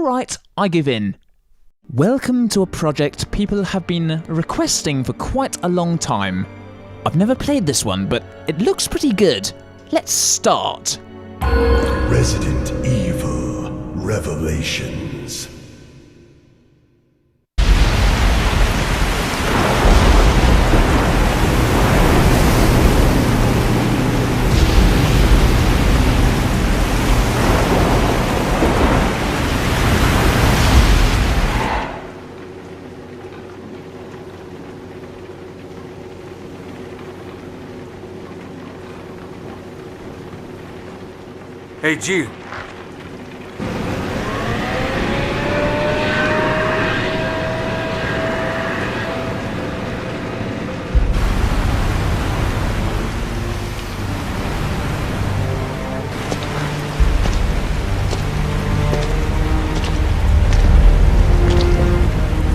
Alright, I give in. Welcome to a project people have been requesting for quite a long time. I've never played this one, but it looks pretty good. Let's start. Resident Evil Revelations. Hey, Jill.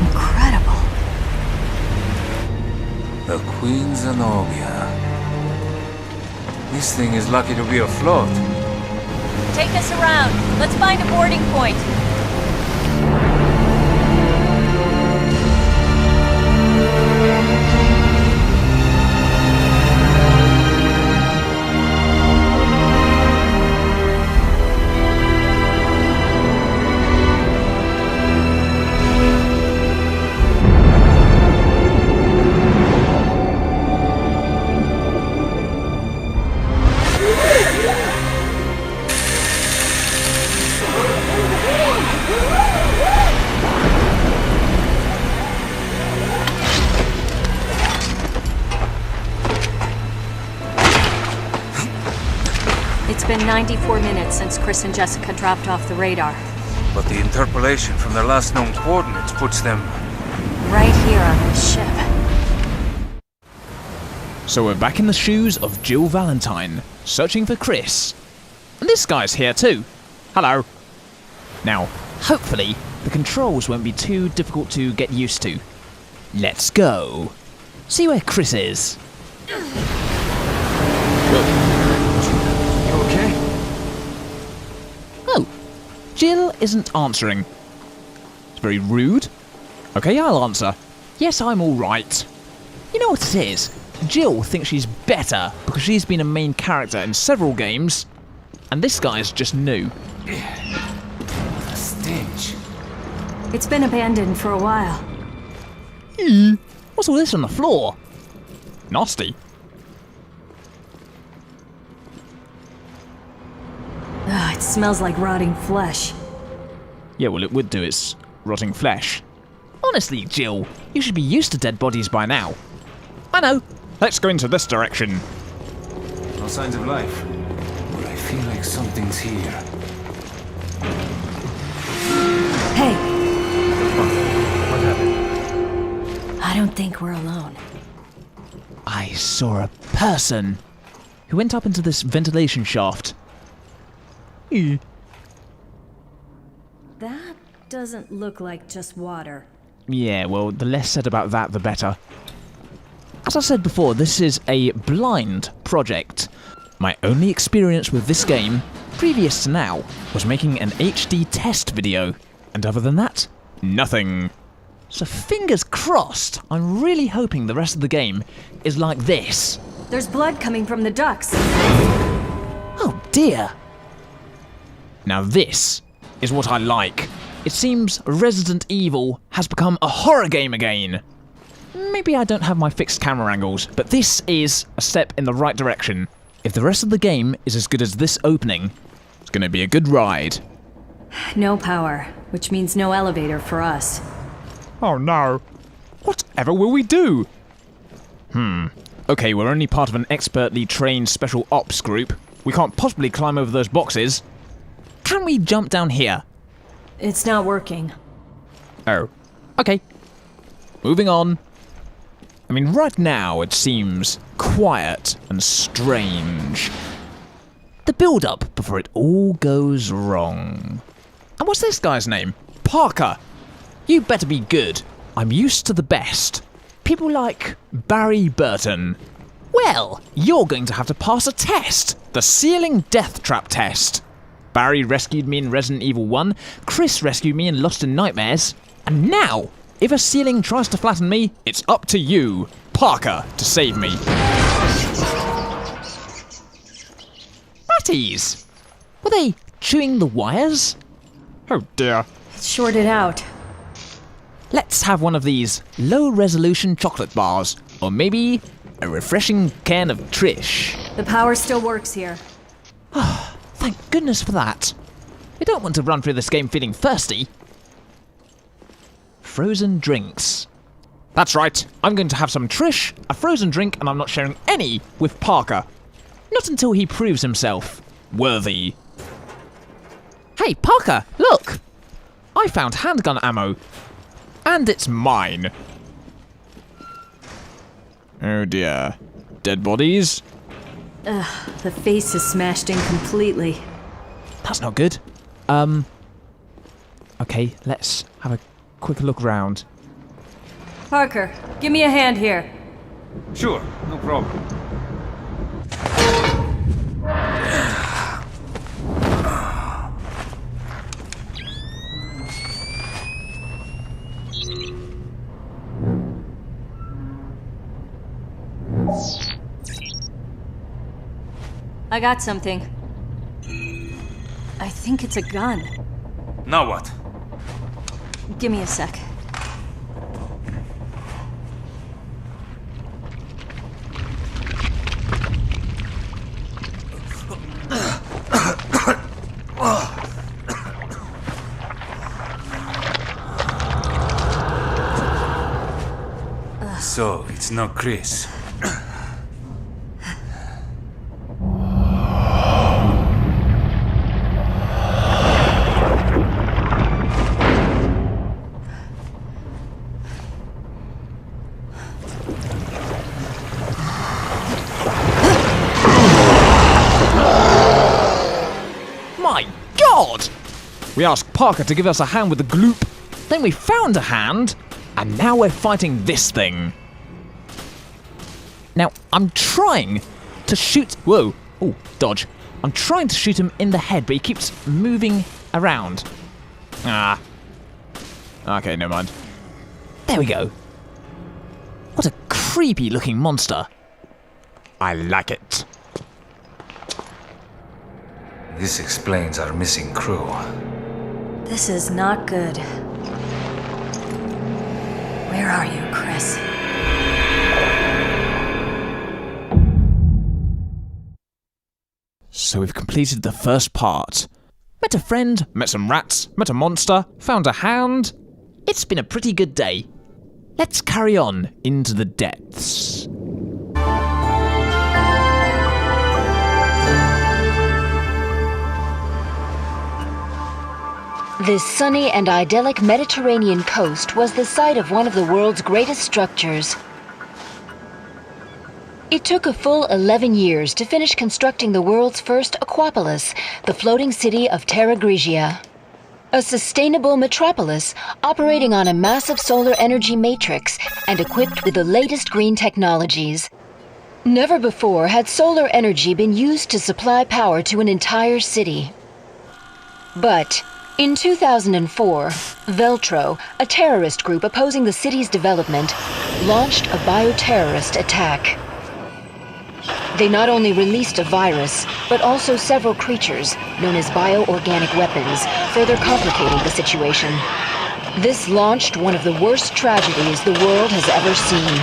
Incredible. The Queen Zenobia. This thing is lucky to be afloat. Take us around. Let's find a boarding point. It's been 94 minutes since Chris and Jessica dropped off the radar. But the interpolation from their last known coordinates puts them... Right here on this ship. So we're back in the shoes of Jill Valentine, searching for Chris. And this guy's here too. Hello. Now, hopefully, the controls won't be too difficult to get used to. Let's go. See where Chris is. Oh, Jill isn't answering. It's very rude. Okay, I'll answer. Yes, I'm alright. You know what it is? Jill thinks she's better because she's been a main character in several games, and this guy's just new. The stench. It's been abandoned for a while. What's all this on the floor? Nasty. Ugh, it smells like rotting flesh. Yeah, well, it would do. It's rotting flesh. Honestly, Jill, you should be used to dead bodies by now. I know. Let's go into this direction. No signs of life. But I feel like something's here. Hey, What happened? I don't think we're alone. I saw a person who went up into this ventilation shaft. That doesn't look like just water. Yeah, well, the less said about that, the better. As I said before, this is a blind project. My only experience with this game, previous to now, was making an HD test video. And other than that, nothing. So fingers crossed, I'm really hoping the rest of the game is like this. There's blood coming from the ducts. Oh dear. Now this is what I like. It seems Resident Evil has become a horror game again. Maybe I don't have my fixed camera angles, but this is a step in the right direction. If the rest of the game is as good as this opening, it's gonna be a good ride. No power, which means no elevator for us. Oh no. Whatever will we do? Okay, we're only part of an expertly trained special ops group. We can't possibly climb over those boxes. Can we jump down here? It's not working. Oh. Okay. Moving on. I mean, right now it seems quiet and strange. The build-up before it all goes wrong. And what's this guy's name? Parker. You better be good. I'm used to the best. People like Barry Burton. Well, you're going to have to pass a test. The ceiling death trap test. Barry rescued me in Resident Evil 1, Chris rescued me in Lost in Nightmares, and now, if a ceiling tries to flatten me, it's up to you, Parker, to save me. Ratties! Were they chewing the wires? Oh dear. It's shorted out. Let's have one of these low-resolution chocolate bars, or maybe a refreshing can of Trish. The power still works here. Thank goodness for that. We don't want to run through this game feeling thirsty. Frozen drinks. That's right, I'm going to have some Trish, a frozen drink, and I'm not sharing any with Parker. Not until he proves himself worthy. Hey, Parker, look! I found handgun ammo. And it's mine. Oh dear. Dead bodies? The face is smashed in completely. That's not good. Okay, let's have a quick look around. Parker, give me a hand here. Sure, no problem. I got something. I think it's a gun. Now what? Give me a sec. So, it's not Chris. My God! We asked Parker to give us a hand with the gloop, then we found a hand, and now we're fighting this thing. Now, I'm trying to shoot... Whoa. Oh, dodge. I'm trying to shoot him in the head, but he keeps moving around. Ah. Okay, never mind. There we go. What a creepy looking monster. I like it. This explains our missing crew. This is not good. Where are you, Chris? So we've completed the first part. Met a friend, met some rats, met a monster, found a hand. It's been a pretty good day. Let's carry on into the depths. This sunny and idyllic Mediterranean coast was the site of one of the world's greatest structures. It took a full 11 years to finish constructing the world's first Aquapolis, the floating city of Terra Grigia. A sustainable metropolis operating on a massive solar energy matrix and equipped with the latest green technologies. Never before had solar energy been used to supply power to an entire city. But in 2004, Veltro, a terrorist group opposing the city's development, launched a bioterrorist attack. They not only released a virus, but also several creatures, known as bioorganic weapons, further complicating the situation. This launched one of the worst tragedies the world has ever seen.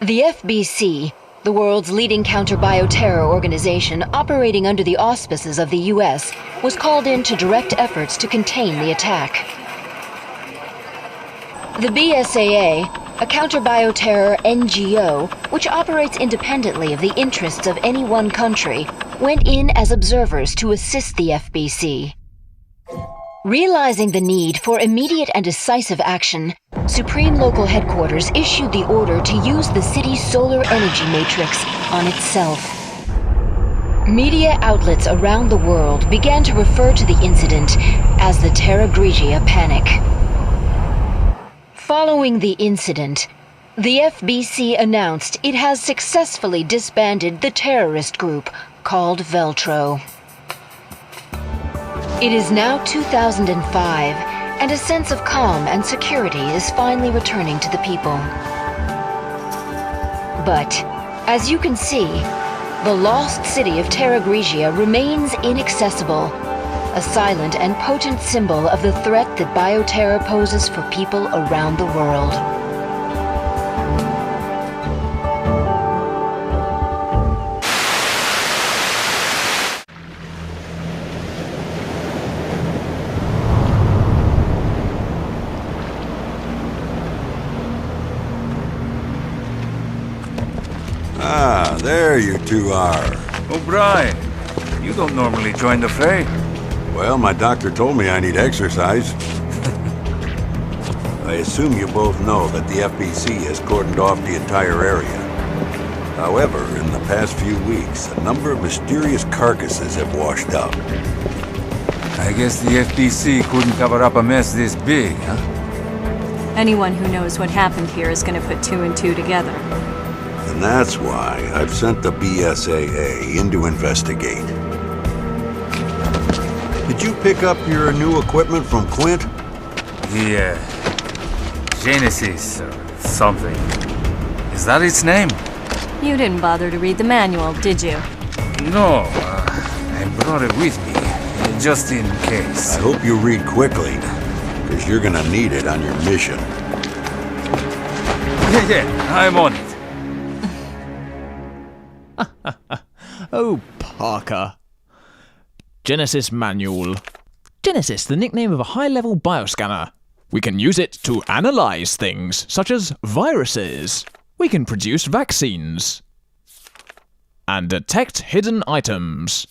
The FBC, the world's leading counter-bioterror organization operating under the auspices of the US, was called in to direct efforts to contain the attack. The BSAA, a counter-bioterror NGO, which operates independently of the interests of any one country, went in as observers to assist the FBC. Realizing the need for immediate and decisive action, Supreme Local Headquarters issued the order to use the city's solar energy matrix on itself. Media outlets around the world began to refer to the incident as the Terra Grigia Panic. Following the incident, the FBC announced it has successfully disbanded the terrorist group called Veltro. It is now 2005, and a sense of calm and security is finally returning to the people. But, as you can see, the lost city of Terra Grigia remains inaccessible, a silent and potent symbol of the threat that bioterror poses for people around the world. Ah, there you two are. O'Brien, you don't normally join the fray. Well, my doctor told me I need exercise. I assume you both know that the FBC has cordoned off the entire area. However, in the past few weeks, a number of mysterious carcasses have washed up. I guess the FBC couldn't cover up a mess this big, huh? Anyone who knows what happened here is going to put two and two together. And that's why I've sent the BSAA in to investigate. Did you pick up your new equipment from Quint? The, Genesis or something. Is that its name? You didn't bother to read the manual, did you? No, I brought it with me, just in case. I hope you read quickly, because you're gonna need it on your mission. Yeah, I'm on it. Oh, Parker. Genesis Manual. Genesis, the nickname of a high-level bioscanner. We can use it to analyze things, such as viruses. We can produce vaccines. And detect hidden items.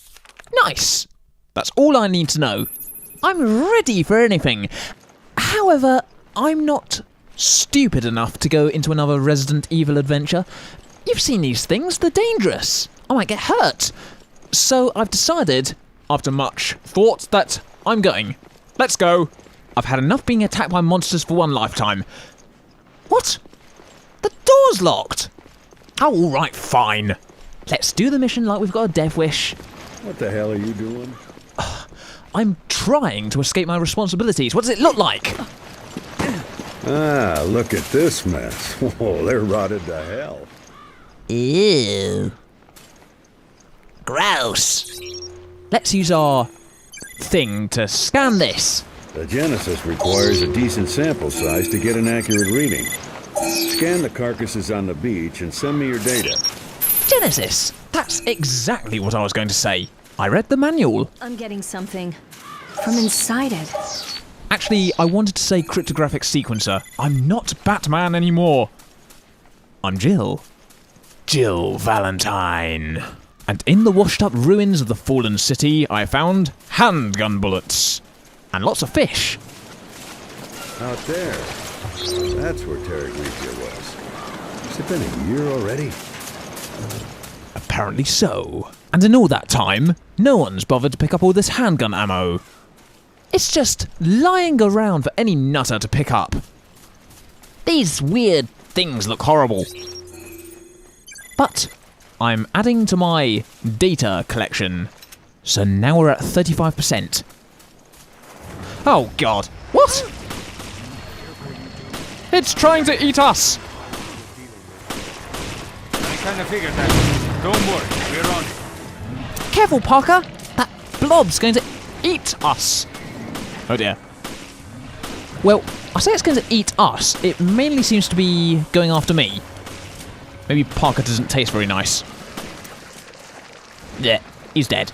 Nice! That's all I need to know. I'm ready for anything. However, I'm not stupid enough to go into another Resident Evil adventure. You've seen these things, they're dangerous. I might get hurt. So I've decided, after much thought, that I'm going. Let's go. I've had enough being attacked by monsters for one lifetime. What? The door's locked. Oh, all right, fine. Let's do the mission like we've got a death wish. What the hell are you doing? I'm trying to escape my responsibilities. What does it look like? Ah, look at this mess. Oh, they're rotted to hell. Ew. Gross. Let's use our thing to scan this. The Genesis requires a decent sample size to get an accurate reading. Scan the carcasses on the beach and send me your data. Genesis! That's exactly what I was going to say. I read the manual. I'm getting something from inside it. Actually, I wanted to say cryptographic sequencer. I'm not Batman anymore. I'm Jill. Jill Valentine. And in the washed-up ruins of the fallen city, I found handgun bullets. And lots of fish. Out there. That's where Terra Grigia was. Has it been a year already? Apparently so. And in all that time, no one's bothered to pick up all this handgun ammo. It's just lying around for any nutter to pick up. These weird things look horrible. But I'm adding to my data collection. So now we're at 35%. Oh god. What? It's trying to eat us! I kind of figured that. Don't worry, we're on it. Careful, Parker! That blob's going to eat us! Oh dear. Well, I say it's going to eat us. It mainly seems to be going after me. Maybe Parker doesn't taste very nice. Yeah, he's dead.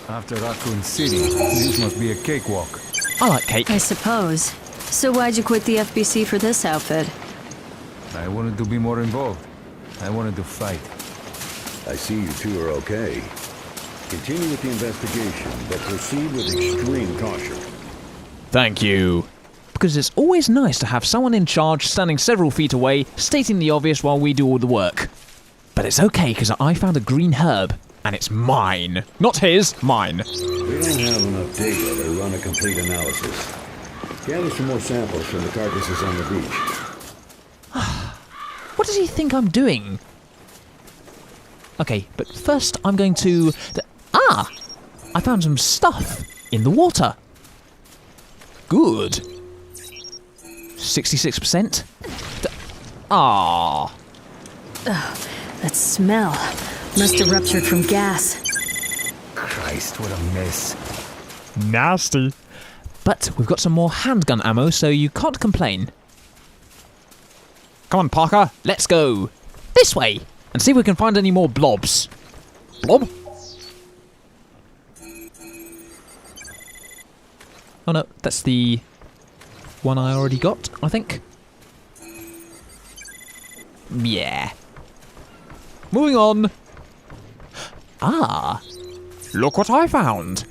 After Raccoon City, this must be a cakewalk. I like cake. I suppose. So why'd you quit the FBC for this outfit? I wanted to be more involved. I wanted to fight. I see you two are okay. Continue with the investigation, but proceed with extreme caution. Thank you. Because it's always nice to have someone in charge standing several feet away, stating the obvious while we do all the work. But it's okay, because I found a green herb, and it's mine. Not his, mine. We don't have enough data to run a complete analysis. Gather some more samples from the carcasses on the beach. What does he think I'm doing? Okay, but first I'm going to... I found some stuff in the water. Good. 66%. That smell must have ruptured from gas. Christ, what a mess. Nasty. But we've got some more handgun ammo, so you can't complain. Come on, Parker, let's go. This way, and see if we can find any more blobs. Blob? Oh no, that's the one I already got, I think. Yeah. Moving on. Look what I found.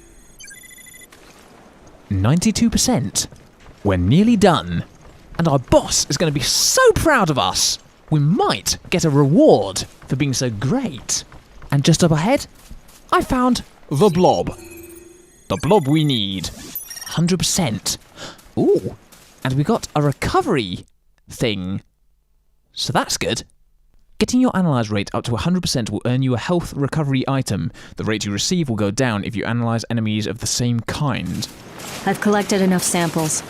92%. We're nearly done. And our boss is going to be so proud of us. We might get a reward for being so great. And just up ahead, I found the blob. The blob we need. 100%. Ooh. And we got a recovery thing. So that's good. Getting your analyze rate up to 100% will earn you a health recovery item. The rate you receive will go down if you analyze enemies of the same kind. I've collected enough samples.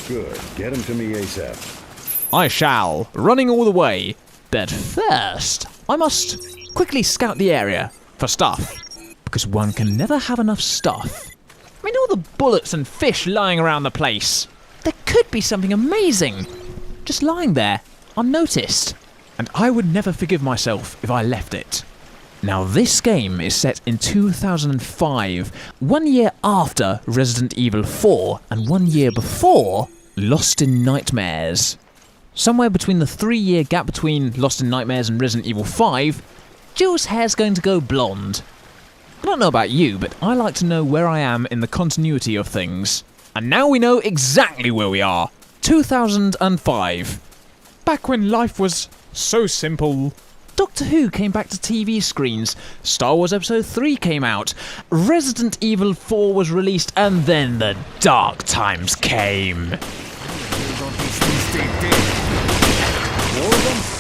Good. Get them to me ASAP. I shall, running all the way. But first, I must quickly scout the area for stuff. Because one can never have enough stuff. I mean, all the bullets and fish lying around the place. There could be something amazing. Just lying there, unnoticed. And I would never forgive myself if I left it. Now this game is set in 2005, 1 year after Resident Evil 4 and 1 year before Lost in Nightmares. Somewhere between the 3-year gap between Lost in Nightmares and Resident Evil 5, Jill's hair's going to go blonde. I don't know about you, but I like to know where I am in the continuity of things. And now we know exactly where we are. 2005. Back when life was so simple. Doctor Who came back to TV screens, Star Wars Episode 3 came out, Resident Evil 4 was released, and then the dark times came.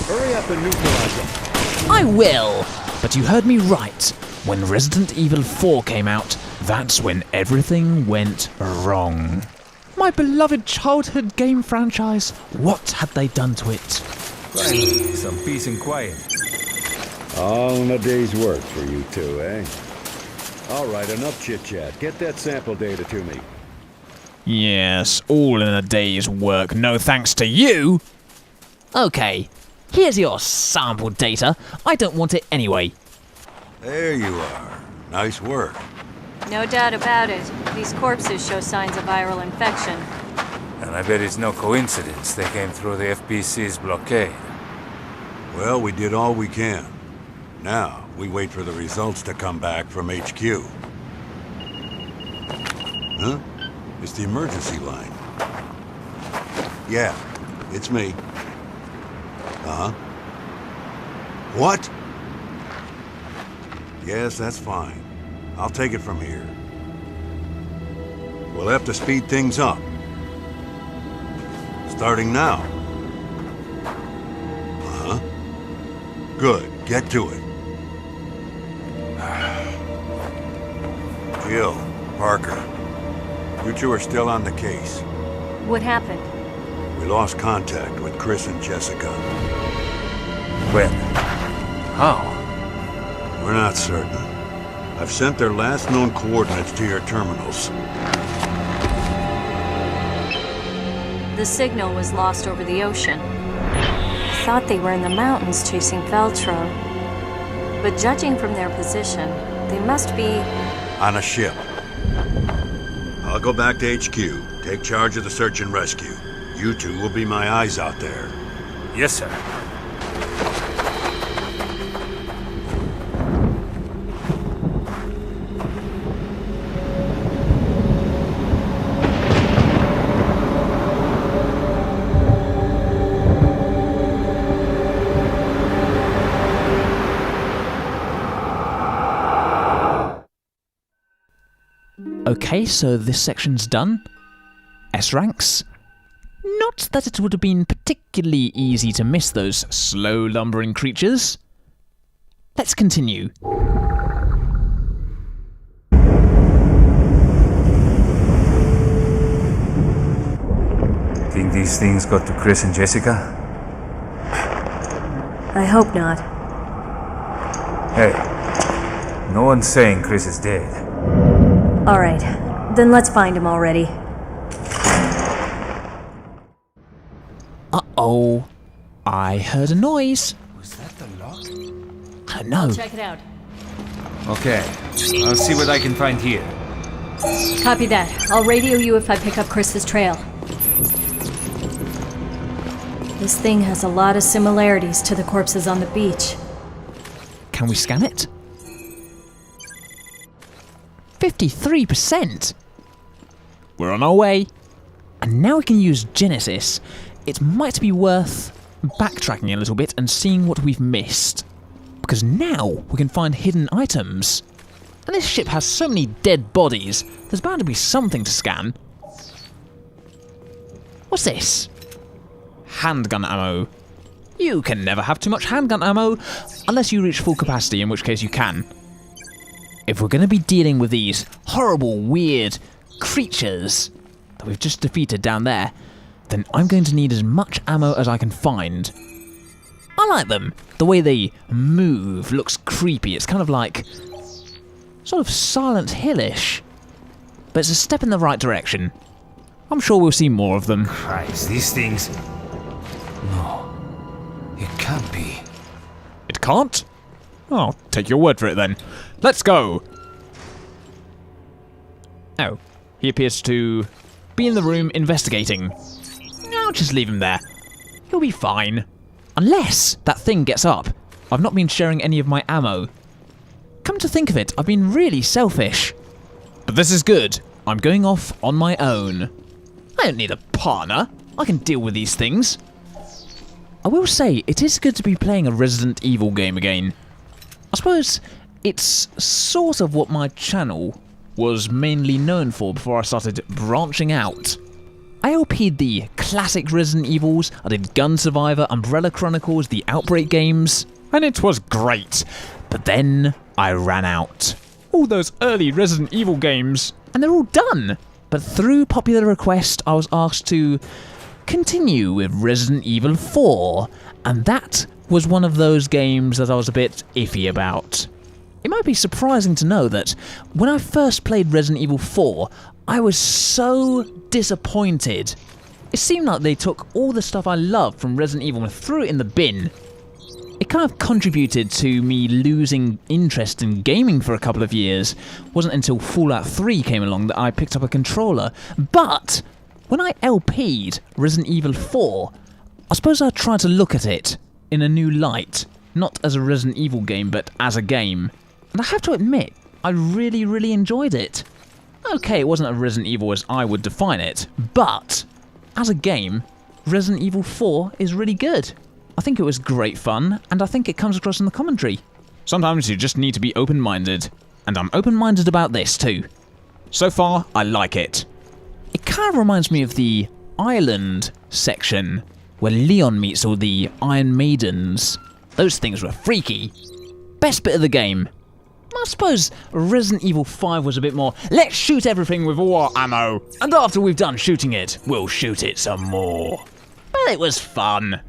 Hurry up and neutralize them. I will! But you heard me right. When Resident Evil 4 came out, that's when everything went wrong. My beloved childhood game franchise, what had they done to it? Finally, some peace and quiet. All in a day's work for you two, eh? All right, enough chit-chat. Get that sample data to me. Yes, all in a day's work, no thanks to you! Okay, here's your sample data. I don't want it anyway. There you are. Nice work. No doubt about it. These corpses show signs of viral infection. And I bet it's no coincidence they came through the FBC's blockade. Well, we did all we can. Now, we wait for the results to come back from HQ. Huh? It's the emergency line. Yeah, it's me. Uh-huh. What? Yes, that's fine. I'll take it from here. We'll have to speed things up. Starting now. Uh-huh. Good. Get to it. Jill, Parker, you two are still on the case. What happened? We lost contact with Chris and Jessica. When? How? We're not certain. I've sent their last known coordinates to your terminals. The signal was lost over the ocean. I thought they were in the mountains chasing Veltro. But judging from their position, they must be... On a ship. I'll go back to HQ, take charge of the search and rescue. You two will be my eyes out there. Yes, sir. Okay, so this section's done. S-ranks. Not that it would have been particularly easy to miss those slow lumbering creatures. Let's continue. Think these things got to Chris and Jessica? I hope not. Hey, no one's saying Chris is dead. Alright, then let's find him already. Uh-oh. I heard a noise. Was that the lock? I don't know. Check it out. Okay, I'll see what I can find here. Copy that. I'll radio you if I pick up Chris's trail. This thing has a lot of similarities to the corpses on the beach. Can we scan it? 53%! We're on our way. And now we can use Genesis. It might be worth backtracking a little bit and seeing what we've missed. Because now we can find hidden items. And this ship has so many dead bodies, there's bound to be something to scan. What's this? Handgun ammo. You can never have too much handgun ammo, unless you reach full capacity, in which case you can. If we're going to be dealing with these horrible, weird creatures that we've just defeated down there, then I'm going to need as much ammo as I can find. I like them. The way they move looks creepy. It's kind of like sort of Silent Hill-ish. But it's a step in the right direction. I'm sure we'll see more of them. Christ, these things... No, it can't be. It can't? I'll take your word for it then. Let's go! Oh, he appears to be in the room investigating. I'll just leave him there. He'll be fine. Unless that thing gets up. I've not been sharing any of my ammo. Come to think of it, I've been really selfish. But this is good. I'm going off on my own. I don't need a partner. I can deal with these things. I will say, it is good to be playing a Resident Evil game again. I suppose it's sort of what my channel was mainly known for before I started branching out. I LP'd the classic Resident Evils, I did Gun Survivor, Umbrella Chronicles, the Outbreak games, and it was great. But then I ran out. All those early Resident Evil games, and they're all done. But through popular request, I was asked to continue with Resident Evil 4, and that was one of those games that I was a bit iffy about. It might be surprising to know that when I first played Resident Evil 4, I was so disappointed. It seemed like they took all the stuff I loved from Resident Evil and threw it in the bin. It kind of contributed to me losing interest in gaming for a couple of years. It wasn't until Fallout 3 came along that I picked up a controller. But when I LP'd Resident Evil 4, I suppose I tried to look at it in a new light. Not as a Resident Evil game, but as a game. And I have to admit, I really, really enjoyed it. Okay, it wasn't a Resident Evil as I would define it, but as a game, Resident Evil 4 is really good. I think it was great fun, and I think it comes across in the commentary. Sometimes you just need to be open-minded, and I'm open-minded about this too. So far, I like it. It kind of reminds me of the Island section, where Leon meets all the Iron Maidens. Those things were freaky. Best bit of the game. I suppose Resident Evil 5 was a bit more, let's shoot everything with all our ammo, and after we've done shooting it, we'll shoot it some more. But it was fun.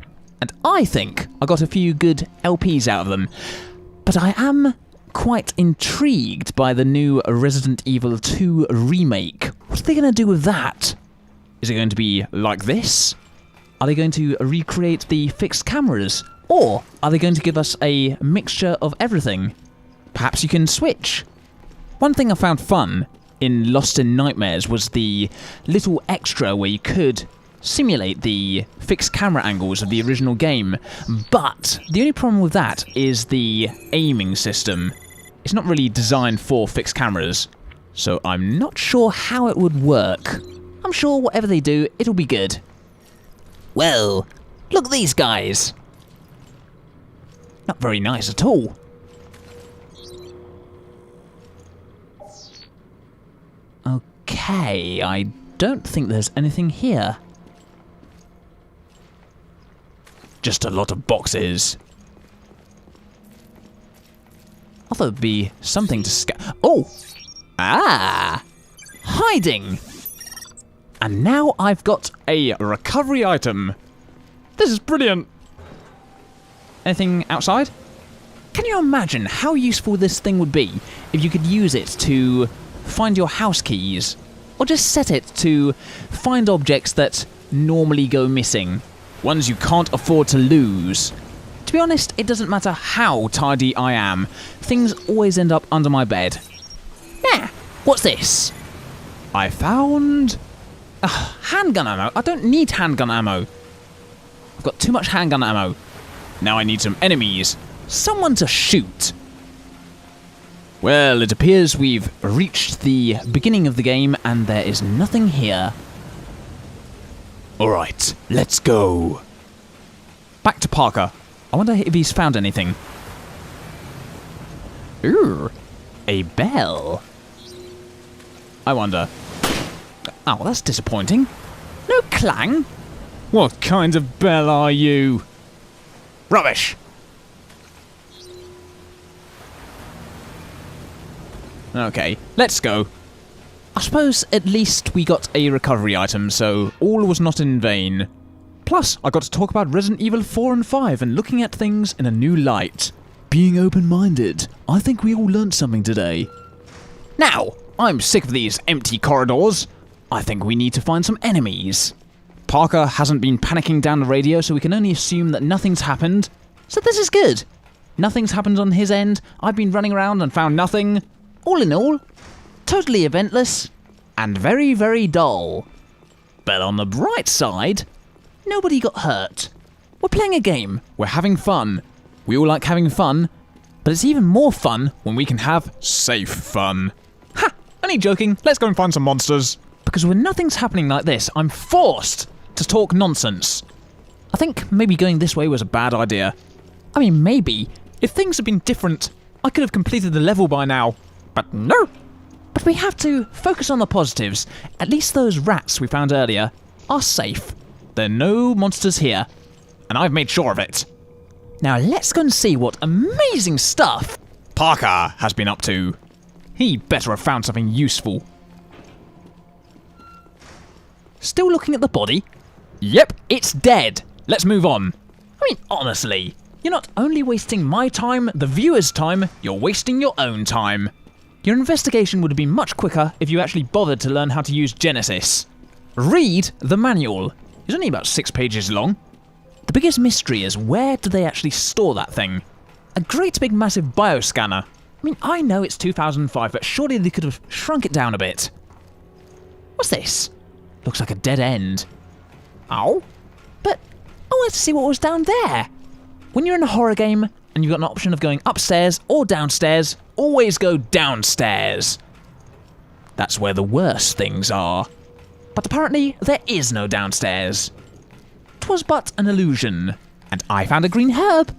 And I think I got a few good LPs out of them. But I am quite intrigued by the new Resident Evil 2 remake. What are they going to do with that? Is it going to be like this? Are they going to recreate the fixed cameras? Or are they going to give us a mixture of everything? Perhaps you can switch. One thing I found fun in Lost in Nightmares was the little extra where you could simulate the fixed camera angles of the original game, but the only problem with that is the aiming system. It's not really designed for fixed cameras, so I'm not sure how it would work. I'm sure whatever they do, it'll be good. Well, look at these guys. Not very nice at all. Okay, I don't think there's anything here. Just a lot of boxes. I thought it'd be something to Oh! Ah! Hiding! And now I've got a recovery item. This is brilliant. Anything outside? Can you imagine how useful this thing would be if you could use it to find your house keys? Or just set it to find objects that normally go missing. Ones you can't afford to lose. To be honest, it doesn't matter how tidy I am. Things always end up under my bed. Nah, what's this? I found... handgun ammo. I don't need handgun ammo. I've got too much handgun ammo. Now I need some enemies. Someone to shoot. Well, it appears we've reached the beginning of the game and there is nothing here. Alright, let's go. Back to Parker. I wonder if he's found anything. Ooh, a bell. I wonder. Oh, that's disappointing. No clang. What kind of bell are you? Rubbish. Okay, let's go. I suppose at least we got a recovery item, so all was not in vain. Plus, I got to talk about Resident Evil 4 and 5 and looking at things in a new light. Being open-minded, I think we all learnt something today. Now, I'm sick of these empty corridors. I think we need to find some enemies. Parker hasn't been panicking down the radio, so we can only assume that nothing's happened. So this is good. Nothing's happened on his end. I've been running around and found nothing. All in all, totally eventless and very, very dull. But on the bright side, nobody got hurt. We're playing a game. We're having fun. We all like having fun, but it's even more fun when we can have safe fun. Ha! Only joking. Let's go and find some monsters. Because when nothing's happening like this, I'm forced to talk nonsense. I think maybe going this way was a bad idea. I mean, maybe. If things had been different, I could have completed the level by now. But no! But we have to focus on the positives. At least those rats we found earlier are safe. There are no monsters here. And I've made sure of it. Now let's go and see what amazing stuff Parker has been up to. He better have found something useful. Still looking at the body? Yep, it's dead. Let's move on. I mean, honestly, you're not only wasting my time, the viewer's time, you're wasting your own time. Your investigation would have been much quicker if you actually bothered to learn how to use Genesis. Read the manual. It's only about 6 pages long. The biggest mystery is where do they actually store that thing? A great big massive bioscanner. I mean, I know it's 2005, but surely they could have shrunk it down a bit. What's this? Looks like a dead end. Oh? But I wanted to see what was down there. When you're in a horror game and you've got an option of going upstairs or downstairs, always go downstairs. That's where the worst things are. But apparently there is no downstairs. 'Twas but an illusion, and I found a green herb.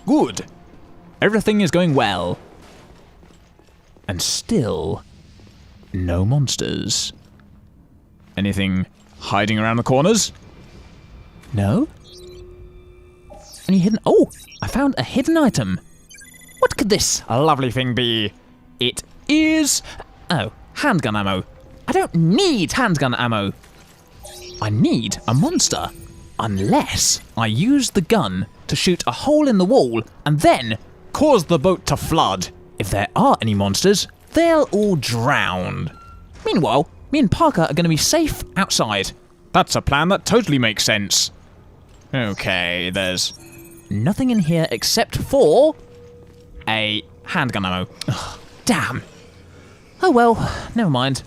Good. Everything is going well. And still, no monsters. Anything hiding around the corners? No? Any hidden... Oh! I found a hidden item. What could this lovely thing be? It is... Oh, handgun ammo. I don't need handgun ammo. I need a monster. Unless I use the gun to shoot a hole in the wall and then cause the boat to flood. If there are any monsters, they'll all drown. Meanwhile, me and Parker are going to be safe outside. That's a plan that totally makes sense. Okay, there's nothing in here except for a handgun ammo. Ugh, damn. Oh well, never mind.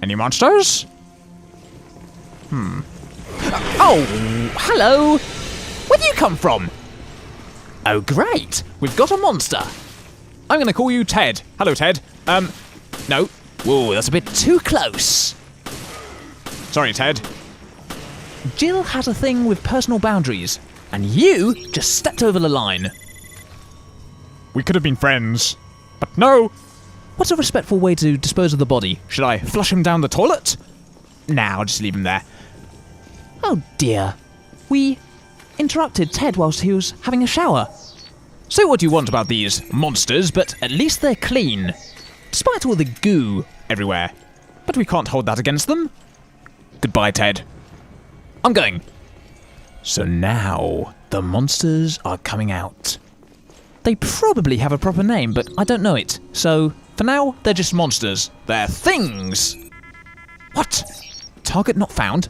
Any monsters? Oh, hello! Where do you come from? Oh great, we've got a monster. I'm gonna call you Ted. Hello, Ted. No. Whoa, that's a bit too close. Sorry, Ted. Jill has a thing with personal boundaries, and you just stepped over the line. We could have been friends, but no. What's a respectful way to dispose of the body? Should I flush him down the toilet? Nah, I'll just leave him there. Oh dear. We interrupted Ted whilst he was having a shower. Say what you want about these monsters, but at least they're clean. Despite all the goo everywhere. But we can't hold that against them. Goodbye, Ted. I'm going. So now, the monsters are coming out. They probably have a proper name, but I don't know it. So, for now, they're just monsters. They're things! What? Target not found?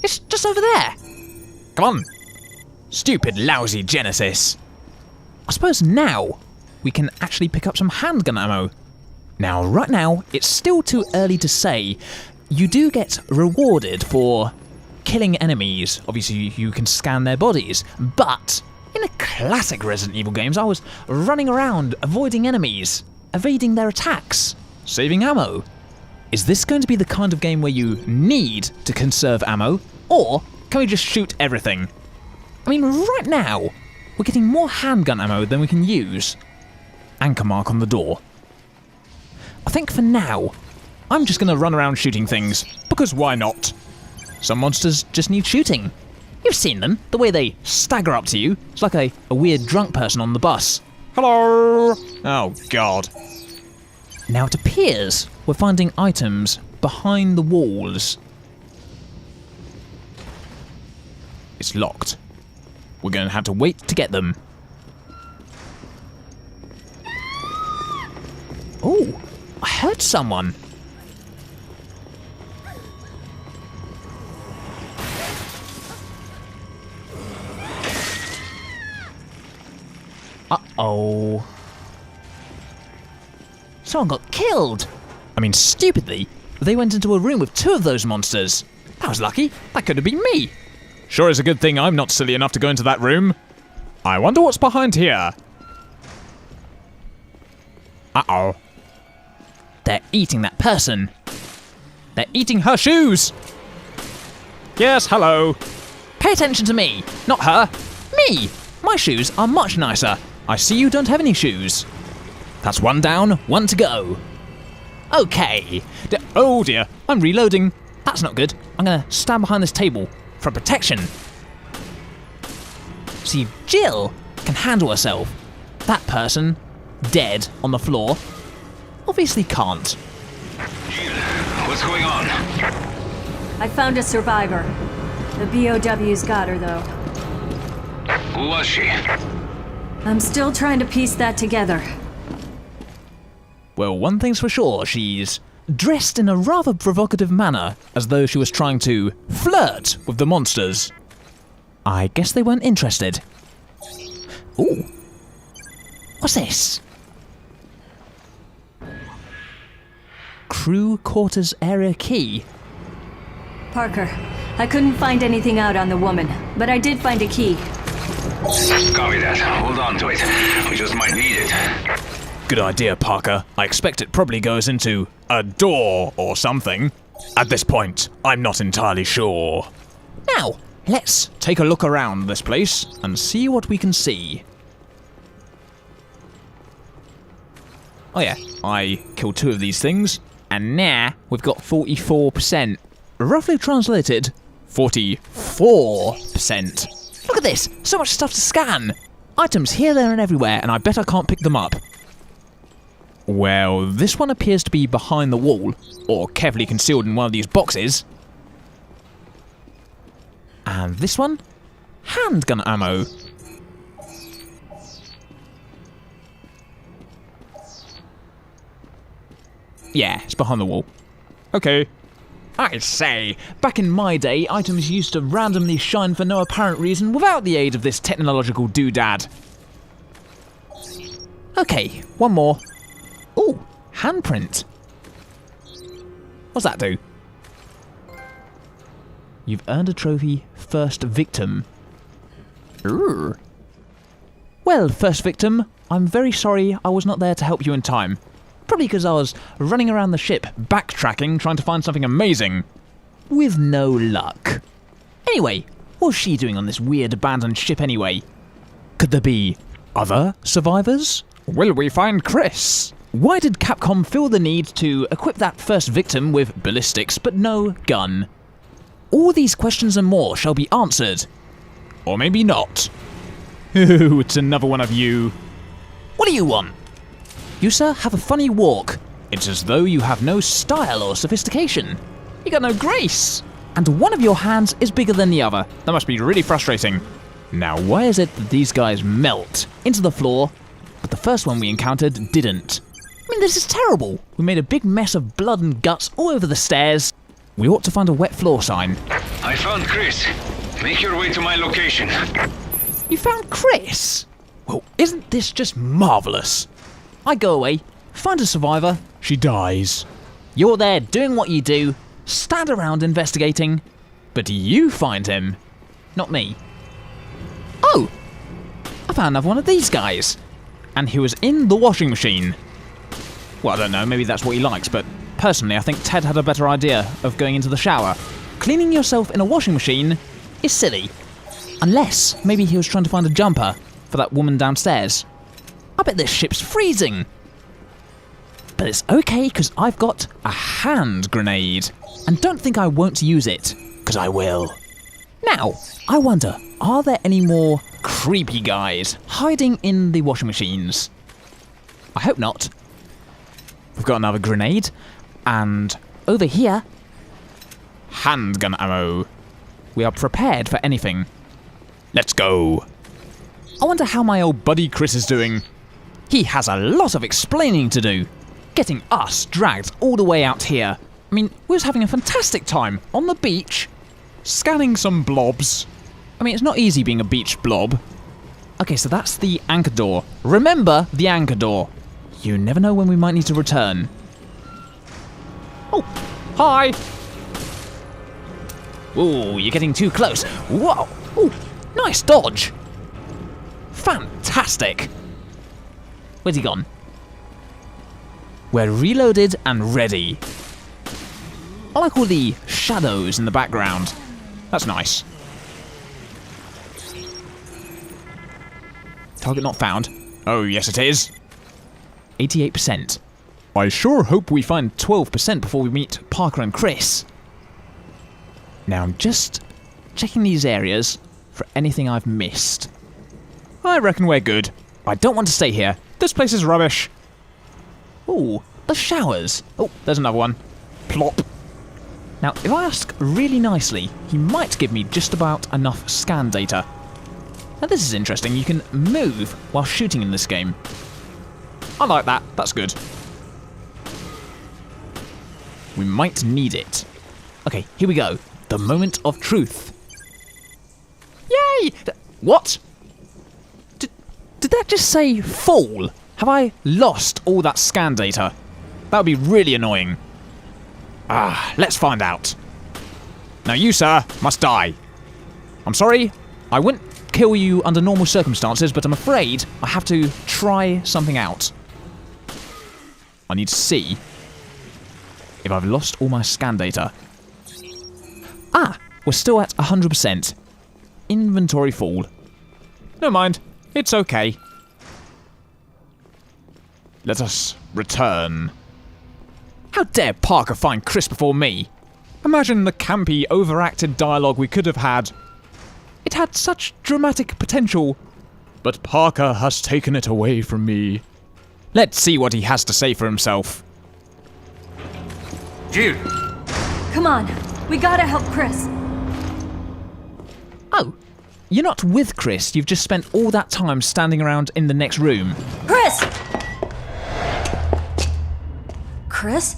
It's just over there. Come on. Stupid, lousy Genesis. I suppose now we can actually pick up some handgun ammo. Now, right now, it's still too early to say. You do get rewarded for killing enemies. Obviously, you can scan their bodies. But in the classic Resident Evil games, I was running around, avoiding enemies, evading their attacks, saving ammo. Is this going to be the kind of game where you need to conserve ammo? Or can we just shoot everything? I mean, right now, we're getting more handgun ammo than we can use. Anchor mark on the door. I think for now, I'm just going to run around shooting things, because why not? Some monsters just need shooting. You've seen them, the way they stagger up to you. It's like a weird drunk person on the bus. Hello! Oh, God. Now it appears we're finding items behind the walls. It's locked. We're going to have to wait to get them. Oh, I heard someone. Uh-oh. Someone got killed. I mean, stupidly, they went into a room with 2 of those monsters. I was lucky. That could have been me. Sure is a good thing I'm not silly enough to go into that room. I wonder what's behind here. Uh-oh. They're eating that person. They're eating her shoes. Yes, hello. Pay attention to me, not her. Me. My shoes are much nicer. I see you don't have any shoes. That's 1 down, 1 to go. Okay. Oh dear, I'm reloading. That's not good. I'm gonna stand behind this table for protection. See, Jill can handle herself. That person, dead on the floor, obviously can't. Jill, what's going on? I found a survivor. The BOW's got her, though. Who was she? I'm still trying to piece that together. Well, one thing's for sure, she's dressed in a rather provocative manner, as though she was trying to flirt with the monsters. I guess they weren't interested. Ooh. What's this? Crew quarters area key. Parker, I couldn't find anything out on the woman, but I did find a key. Copy that. Hold on to it. We just might need it. Good idea, Parker. I expect it probably goes into a door or something. At this point, I'm not entirely sure. Now, let's take a look around this place and see what we can see. Oh yeah, I killed 2 of these things, and now we've got 44%. Roughly translated, 44%. Look at this, so much stuff to scan. Items here, there, and everywhere, and I bet I can't pick them up. Well, this one appears to be behind the wall, or carefully concealed in one of these boxes. And this one? Handgun ammo. Yeah, it's behind the wall. Okay. I say, back in my day, items used to randomly shine for no apparent reason without the aid of this technological doodad. Okay, one more. Ooh, handprint. What's that do? You've earned a trophy, first victim. Urgh. Well, first victim, I'm very sorry I was not there to help you in time. Probably because I was running around the ship, backtracking, trying to find something amazing. With no luck. Anyway, what's she doing on this weird abandoned ship anyway? Could there be other survivors? Will we find Chris? Why did Capcom feel the need to equip that first victim with ballistics but no gun? All these questions and more shall be answered. Or maybe not. Ooh, it's another one of you. What do you want? You, sir, have a funny walk. It's as though you have no style or sophistication. You got no grace. And one of your hands is bigger than the other. That must be really frustrating. Now, why is it that these guys melt into the floor, but the first one we encountered didn't? I mean, this is terrible. We made a big mess of blood and guts all over the stairs. We ought to find a wet floor sign. I found Chris. Make your way to my location. You found Chris? Well, isn't this just marvellous? I go away, find a survivor, she dies. You're there doing what you do, stand around investigating, but you find him, not me. Oh! I found another one of these guys. And he was in the washing machine. Well, I don't know, maybe that's what he likes, but personally I think Ted had a better idea of going into the shower. Cleaning yourself in a washing machine is silly. Unless maybe he was trying to find a jumper for that woman downstairs. I bet this ship's freezing. But it's okay, because I've got a hand grenade. And don't think I won't use it, because I will. Now, I wonder, are there any more creepy guys hiding in the washing machines? I hope not. We've got another grenade, and over here, handgun ammo. We are prepared for anything. Let's go. I wonder how my old buddy Chris is doing. He has a lot of explaining to do. Getting us dragged all the way out here. I mean, we was having a fantastic time on the beach, scanning some blobs. I mean, it's not easy being a beach blob. Okay, so that's the anchor door. Remember the anchor door. You never know when we might need to return. Oh, hi. Ooh, you're getting too close. Whoa, ooh, nice dodge. Fantastic. Where's he gone? We're reloaded and ready. I like all the shadows in the background. That's nice. Target not found. Oh, yes it is. 88%. I sure hope we find 12% before we meet Parker and Chris. Now I'm just checking these areas for anything I've missed. I reckon we're good. I don't want to stay here. This place is rubbish. Ooh, the showers. Oh, there's another one. Plop. Now, if I ask really nicely, he might give me just about enough scan data. Now this is interesting. You can move while shooting in this game. I like that. That's good. We might need it. Okay, here we go. The moment of truth. Yay! What? Did that just say fall? Have I lost all that scan data? That would be really annoying. Let's find out. Now you, sir, must die. I'm sorry, I wouldn't kill you under normal circumstances, but I'm afraid I have to try something out. I need to see if I've lost all my scan data. We're still at 100%. Inventory full. Never mind, it's okay. Let us return. How dare Parker find Chris before me? Imagine the campy, overacted dialogue we could have had. It had such dramatic potential, but Parker has taken it away from me. Let's see what he has to say for himself. Jill! Come on, we gotta help Chris. Oh, you're not with Chris, you've just spent all that time standing around in the next room. Chris! Chris?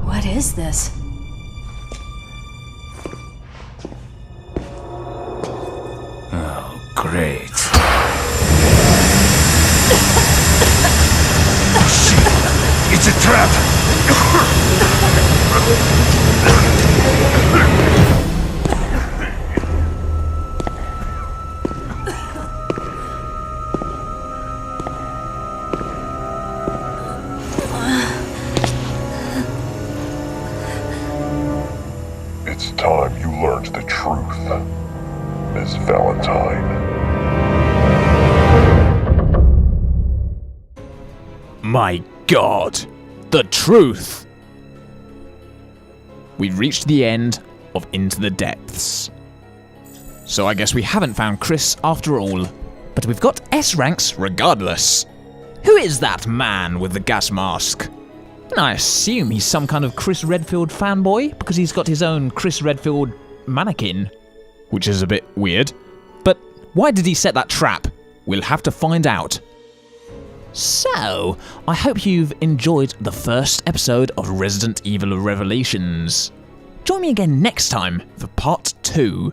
What is this? Oh, great. It's a trap! It's time you learned the truth, Miss Valentine. My God, the truth. We've reached the end of Into the Depths. So I guess we haven't found Chris after all, but we've got S ranks regardless. Who is that man with the gas mask? I assume he's some kind of Chris Redfield fanboy, because he's got his own Chris Redfield mannequin, which is a bit weird. But why did he set that trap? We'll have to find out. So, I hope you've enjoyed the first episode of Resident Evil Revelations. Join me again next time for part 2.